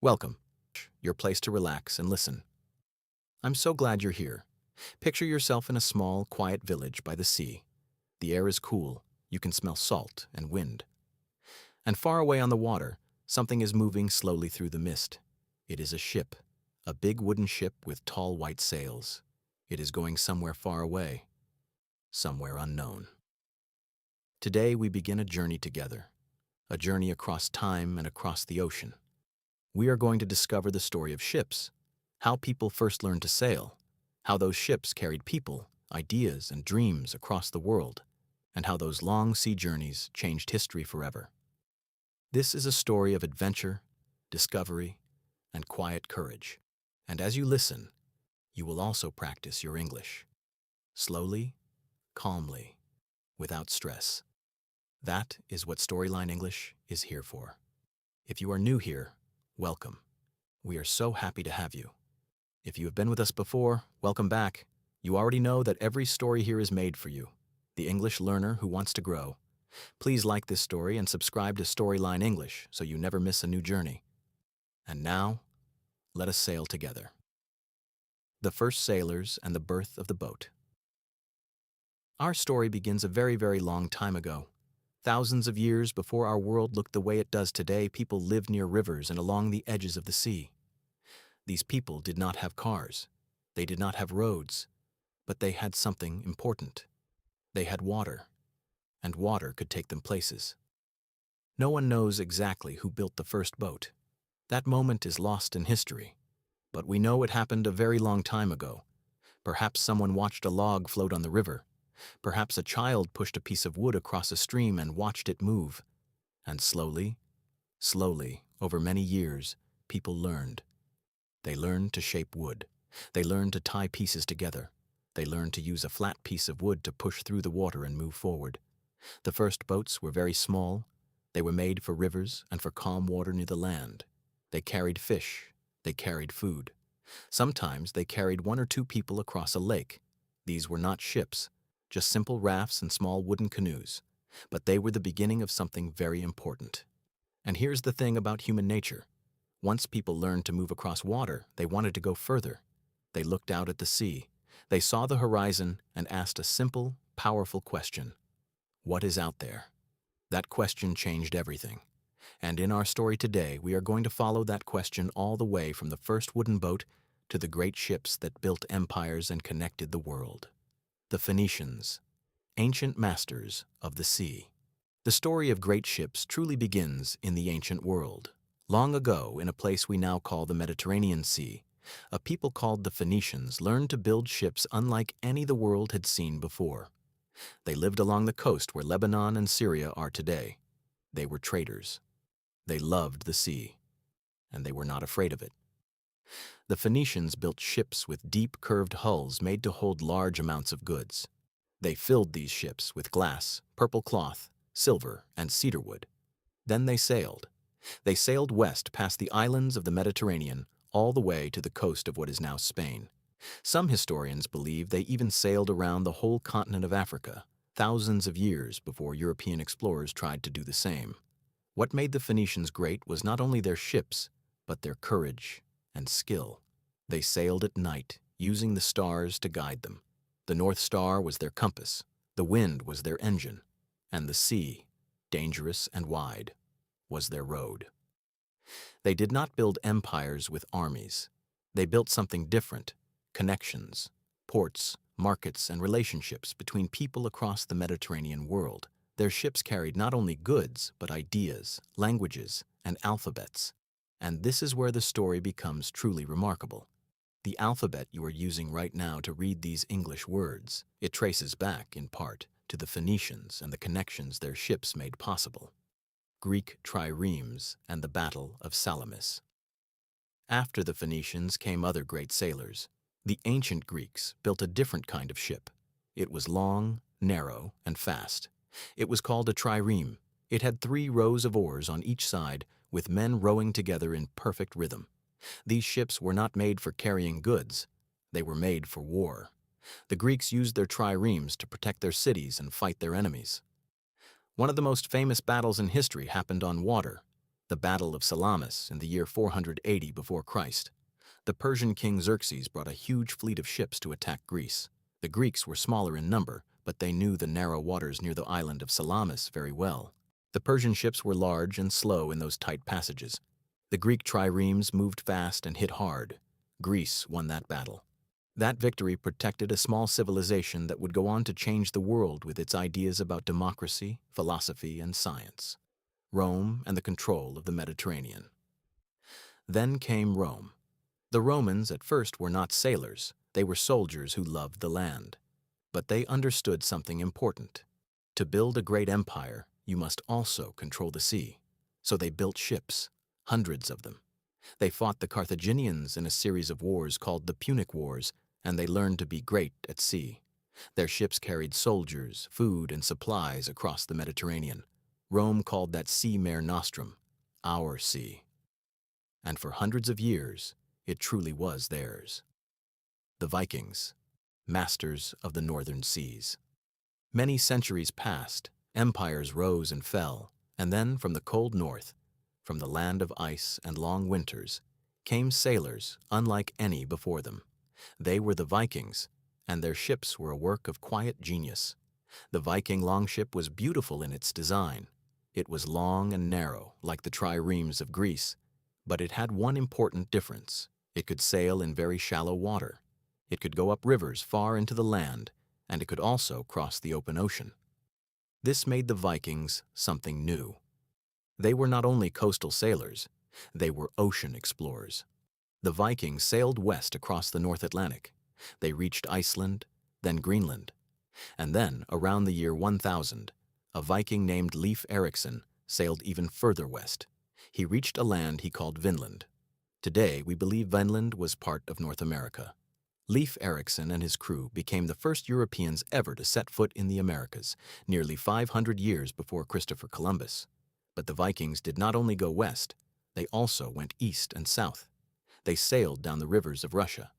Welcome, your place to relax and listen. I'm so glad you're here. Picture yourself in a small, quiet village by the sea. The air is cool, you can smell salt and wind. And far away on the water, something is moving slowly through the mist. It is a ship, a big wooden ship with tall white sails. It is going somewhere far away, somewhere unknown. Today we begin a journey together, a journey across time and across the ocean. We are going to discover the story of ships, how people first learned to sail, how those ships carried people, ideas, and dreams across the world, and how those long sea journeys changed history forever. This is a story of adventure, discovery, and quiet courage. And as you listen, you will also practice your English. Slowly, calmly, without stress. That is what Storyline English is here for. If you are new here, welcome. We are so happy to have you. If you have been with us before, welcome back. You already know that every story here is made for you, the English learner who wants to grow. Please like this story and subscribe to Storyline English so you never miss a new journey. And now, let us sail together. The First Sailors and the Birth of the Boat. Our story begins a very, very long time ago. Thousands of years before our world looked the way it does today, people lived near rivers and along the edges of the sea. These people did not have cars. They did not have roads. But they had something important. They had water. And water could take them places. No one knows exactly who built the first boat. That moment is lost in history. But we know it happened a very long time ago. Perhaps someone watched a log float on the river. Perhaps a child pushed a piece of wood across a stream and watched it move. And slowly, over many years, people learned. They learned to shape wood. They learned to tie pieces together. They learned to use a flat piece of wood to push through the water and move forward. The first boats were very small. They were made for rivers and for calm water near the land. They carried fish. They carried food. Sometimes they carried one or two people across a lake. These were not ships, just simple rafts and small wooden canoes. But they were the beginning of something very important. And here's the thing about human nature. Once people learned to move across water, they wanted to go further. They looked out at the sea. They saw the horizon and asked a simple, powerful question. What is out there? That question changed everything. And in our story today, we are going to follow that question all the way from the first wooden boat to the great ships that built empires and connected the world. The Phoenicians, ancient masters of the sea. The story of great ships truly begins in the ancient world. Long ago, in a place we now call the Mediterranean Sea, a people called the Phoenicians learned to build ships unlike any the world had seen before. They lived along the coast where Lebanon and Syria are today. They were traders. They loved the sea, and they were not afraid of it. The Phoenicians built ships with deep curved hulls made to hold large amounts of goods. They filled these ships with glass, purple cloth, silver, and cedar wood. Then they sailed. They sailed west past the islands of the Mediterranean all the way to the coast of what is now Spain. Some historians believe they even sailed around the whole continent of Africa, thousands of years before European explorers tried to do the same. What made the Phoenicians great was not only their ships, but their courage and skill. They sailed at night, using the stars to guide them. The North Star was their compass, the wind was their engine, and the sea, dangerous and wide, was their road. They did not build empires with armies. They built something different: connections, ports, markets, and relationships between people across the Mediterranean world. Their ships carried not only goods, but ideas, languages, and alphabets. And this is where the story becomes truly remarkable. The alphabet you are using right now to read these English words, it traces back, in part, to the Phoenicians and the connections their ships made possible. Greek triremes and the Battle of Salamis. After the Phoenicians came other great sailors. The ancient Greeks built a different kind of ship. It was long, narrow, and fast. It was called a trireme. It had 3 rows of oars on each side, with men rowing together in perfect rhythm. These ships were not made for carrying goods. They were made for war. The Greeks used their triremes to protect their cities and fight their enemies. One of the most famous battles in history happened on water. the Battle of Salamis in the year 480 before Christ. The Persian king Xerxes brought a huge fleet of ships to attack Greece. The Greeks were smaller in number, but they knew the narrow waters near the island of Salamis very well. The Persian ships were large and slow in those tight passages. The Greek triremes moved fast and hit hard. Greece won that battle. That victory protected a small civilization that would go on to change the world with its ideas about democracy, philosophy, and science. Rome and the control of the Mediterranean. Then came Rome. The Romans at first were not sailors, they were soldiers who loved the land. But they understood something important. To build a great empire, you must also control the sea. So they built ships, hundreds of them. They fought the Carthaginians in a series of wars called the Punic Wars, and they learned to be great at sea. Their ships carried soldiers, food, and supplies across the Mediterranean. Rome called that sea Mare Nostrum, our sea. And for hundreds of years, it truly was theirs. The Vikings, masters of the northern seas. Many centuries passed, empires rose and fell, and then from the cold north, from the land of ice and long winters, came sailors unlike any before them. They were the Vikings, and their ships were a work of quiet genius. The Viking longship was beautiful in its design. It was long and narrow, like the triremes of Greece, but it had one important difference. It could sail in very shallow water. It could go up rivers far into the land, and it could also cross the open ocean. This made the Vikings something new. They were not only coastal sailors, they were ocean explorers. The Vikings sailed west across the North Atlantic. They reached Iceland, then Greenland. And then, around the year 1000, a Viking named Leif Erikson sailed even further west. He reached a land he called Vinland. Today, we believe Vinland was part of North America. Leif Erikson and his crew became the first Europeans ever to set foot in the Americas, nearly 500 years before Christopher Columbus. But the Vikings did not only go west, they also went east and south. They sailed down the rivers of Russia.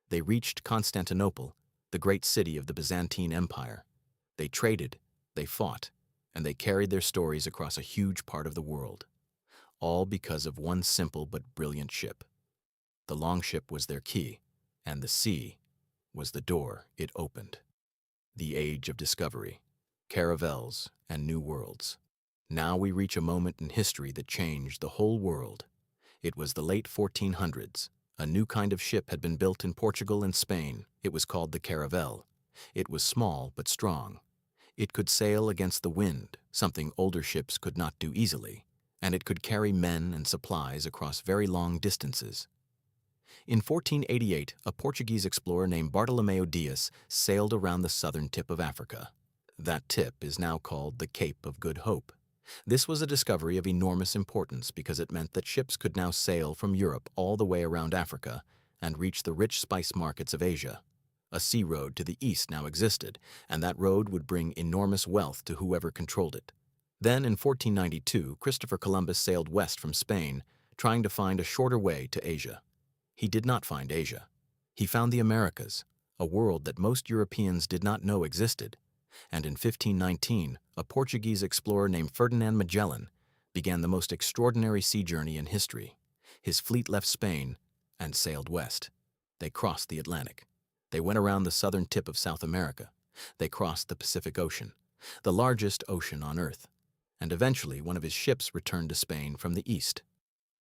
They reached Constantinople, the great city of the Byzantine Empire. They traded, they fought, and they carried their stories across a huge part of the world. All because of one simple but brilliant ship. The longship was their key, and the sea was the door it opened. The age of discovery, caravels, and new worlds. Now we reach a moment in history that changed the whole world. It was the late 1400s. A new kind of ship had been built in Portugal and Spain. It was called the caravel. It was small but strong. It could sail against the wind, something older ships could not do easily, and it could carry men and supplies across very long distances. In 1488, a Portuguese explorer named Bartolomeu Dias sailed around the southern tip of Africa. That tip is now called the Cape of Good Hope. This was a discovery of enormous importance because it meant that ships could now sail from Europe all the way around Africa and reach the rich spice markets of Asia. A sea road to the east now existed, and that road would bring enormous wealth to whoever controlled it. Then, in 1492, Christopher Columbus sailed west from Spain, trying to find a shorter way to Asia. He did not find Asia. He found the Americas, a world that most Europeans did not know existed. And in 1519, a Portuguese explorer named Ferdinand Magellan began the most extraordinary sea journey in history. His fleet left Spain and sailed west. They crossed the Atlantic. They went around the southern tip of South America. They crossed the Pacific Ocean, the largest ocean on Earth. And eventually, one of his ships returned to Spain from the east.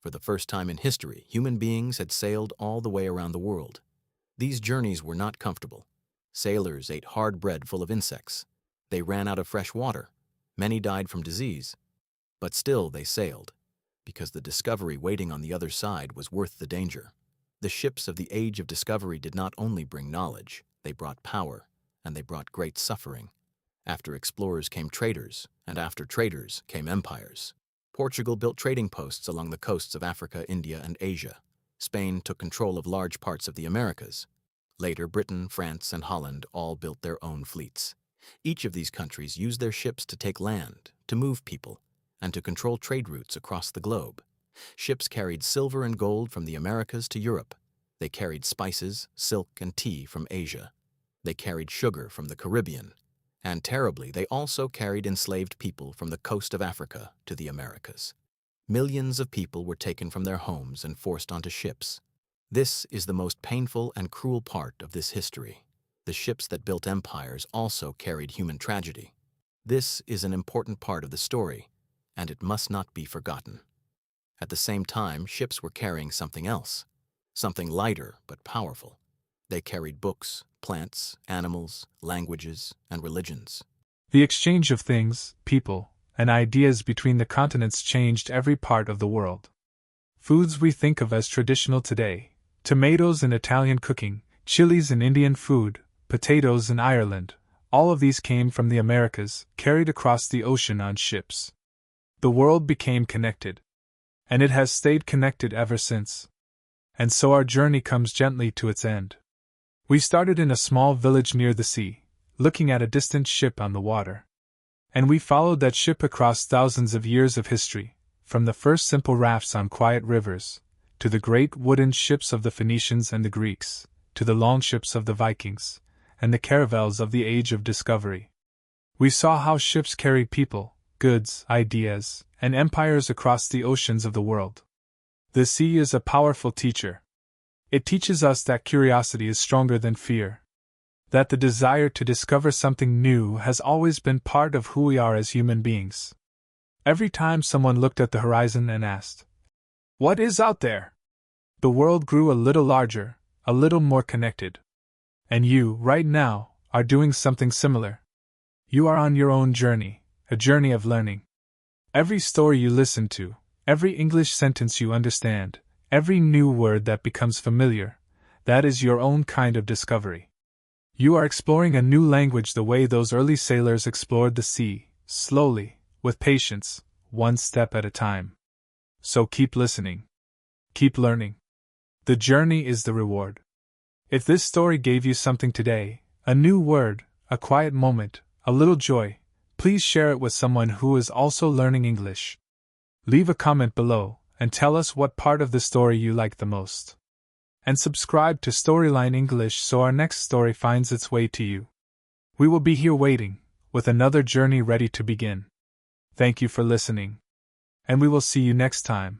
For the first time in history, human beings had sailed all the way around the world. These journeys were not comfortable. Sailors ate hard bread full of insects. They ran out of fresh water. Many died from disease. But still they sailed, because the discovery waiting on the other side was worth the danger. The ships of the age of discovery did not only bring knowledge, they brought power, and they brought great suffering. After explorers came traders, and after traders came empires. Portugal built trading posts along the coasts of Africa, India, and Asia. Spain took control of large parts of the Americas. Later, Britain, France, and Holland all built their own fleets. Each of these countries used their ships to take land, to move people, and to control trade routes across the globe. Ships carried silver and gold from the Americas to Europe. They carried spices, silk, and tea from Asia. They carried sugar from the Caribbean. And terribly, they also carried enslaved people from the coast of Africa to the Americas. Millions of people were taken from their homes and forced onto ships. This is the most painful and cruel part of this history. The ships that built empires also carried human tragedy. This is an important part of the story, and it must not be forgotten. At the same time, ships were carrying something else, something lighter but powerful. They carried books, plants, animals, languages, and religions. The exchange of things, people, and ideas between the continents changed every part of the world. Foods we think of as traditional today, tomatoes in Italian cooking, chilies in Indian food, potatoes in Ireland, all of these came from the Americas, carried across the ocean on ships. The world became connected. And it has stayed connected ever since. And so our journey comes gently to its end. We started in a small village near the sea, looking at a distant ship on the water. And we followed that ship across thousands of years of history, from the first simple rafts on quiet rivers, to the great wooden ships of the Phoenicians and the Greeks, to the longships of the Vikings, and the caravels of the Age of Discovery. We saw how ships carried people, goods, ideas, and empires across the oceans of the world. The sea is a powerful teacher. It teaches us that curiosity is stronger than fear, that the desire to discover something new has always been part of who we are as human beings. Every time someone looked at the horizon and asked, "What is out there?" the world grew a little larger, a little more connected. And you, right now, are doing something similar. You are on your own journey, a journey of learning. Every story you listen to, every English sentence you understand, every new word that becomes familiar, that is your own kind of discovery. You are exploring a new language the way those early sailors explored the sea, slowly, with patience, one step at a time. So keep listening. Keep learning. The journey is the reward. If this story gave you something today, a new word, a quiet moment, a little joy, please share it with someone who is also learning English. Leave a comment below and tell us what part of the story you like the most. And subscribe to Storyline English so our next story finds its way to you. We will be here waiting, with another journey ready to begin. Thank you for listening. And we will see you next time.